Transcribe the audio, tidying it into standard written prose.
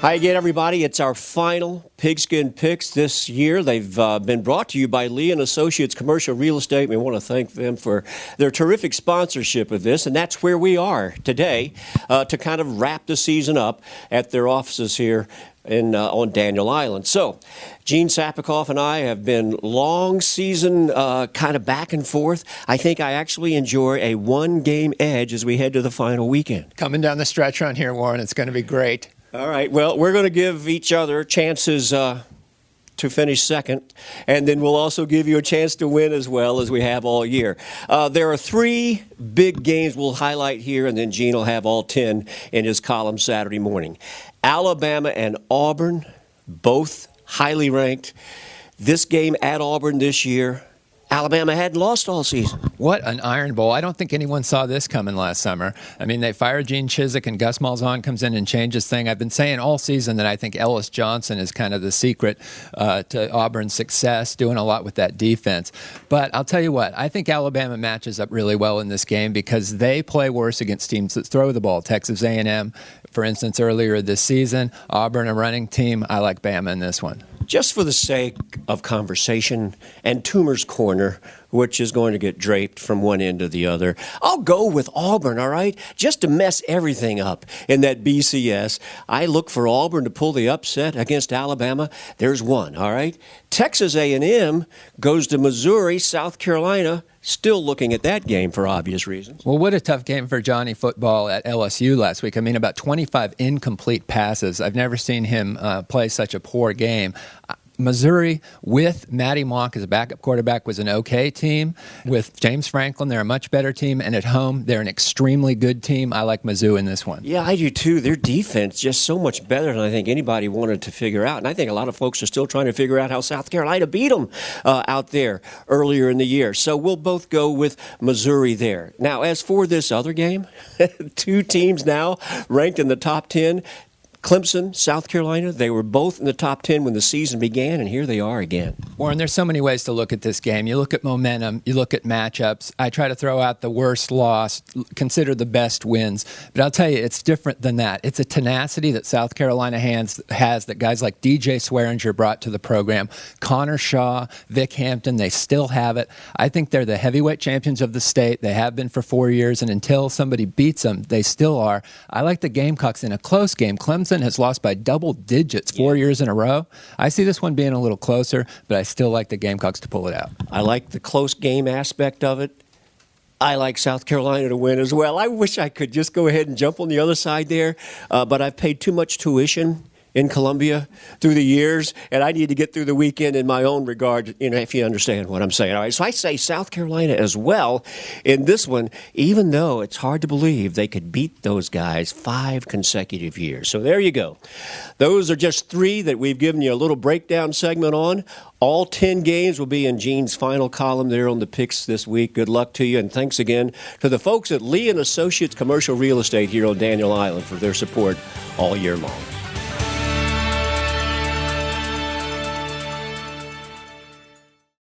Hi again, everybody. It's our final Pigskin Picks this year. They've been brought to you by Lee & Associates Commercial Real Estate. We want to thank them for their terrific sponsorship of this, and that's where we are today to kind of wrap the season up at their offices here on Daniel Island. So, Gene Sapakoff and I have been long season kind of back and forth. I think I actually enjoy a one-game edge as we head to the final weekend. Coming down the stretch run here, Warren, it's going to be great. All right. Well, we're going to give each other chances to finish second, and then we'll also give you a chance to win as well as we have all year. There are three big games we'll highlight here, and then Gene will have all 10 in his column Saturday morning. Alabama and Auburn, both highly ranked. This game at Auburn this year, Alabama hadn't lost all season. What an Iron Bowl. I don't think anyone saw this coming last summer. I mean, they fired Gene Chizik and Gus Malzahn comes in and changes things. I've been saying all season that I think Ellis Johnson is kind of the secret to Auburn's success, doing a lot with that defense. But I'll tell you what, I think Alabama matches up really well in this game because they play worse against teams that throw the ball. Texas A&M, for instance, earlier this season. Auburn, a running team. I like Bama in this one. Just for the sake of conversation and Toomer's Corner, which is going to get draped from one end to the other, I'll go with Auburn, all right? Just to mess everything up in that BCS. I look for Auburn to pull the upset against Alabama. There's one, all right? Texas A&M goes to Missouri, South Carolina. Still looking at that game for obvious reasons. Well, what a tough game for Johnny Football at LSU last week. I mean, about 25 incomplete passes. I've never seen him play such a poor game. Missouri, with Matty Mock as a backup quarterback, was an okay team. With James Franklin, they're a much better team. And at home, they're an extremely good team. I like Mizzou in this one. Yeah, I do too. Their defense just so much better than I think anybody wanted to figure out. And I think a lot of folks are still trying to figure out how South Carolina beat them out there earlier in the year. So we'll both go with Missouri there. Now, as for this other game, two teams now ranked in the top 10. Clemson, South Carolina, they were both in the top 10 when the season began, and here they are again. Warren, there's so many ways to look at this game. You look at momentum, you look at matchups. I try to throw out the worst loss, consider the best wins. But I'll tell you, it's different than that. It's a tenacity that South Carolina has that guys like DJ Swearinger brought to the program. Connor Shaw, Vic Hampton, they still have it. I think they're the heavyweight champions of the state. They have been for 4 years, and until somebody beats them, they still are. I like the Gamecocks in a close game. Clemson has lost by double digits 4 years in a row. I see this one being a little closer, but I still like the Gamecocks to pull it out. I like the close game aspect of it. I like South Carolina to win as well. I wish I could just go ahead and jump on the other side there, but I've paid too much tuition in Columbia through the years, and I need to get through the weekend in my own regard, if you understand what I'm saying. All right, so I say South Carolina as well in this one, even though it's hard to believe they could beat those guys 5 consecutive years. So there you go. Those are just 3 that we've given you a little breakdown segment on. All 10 games will be in Gene's final column there on the picks this week. Good luck to you, and thanks again to the folks at Lee & Associates Commercial Real Estate here on Daniel Island for their support all year long.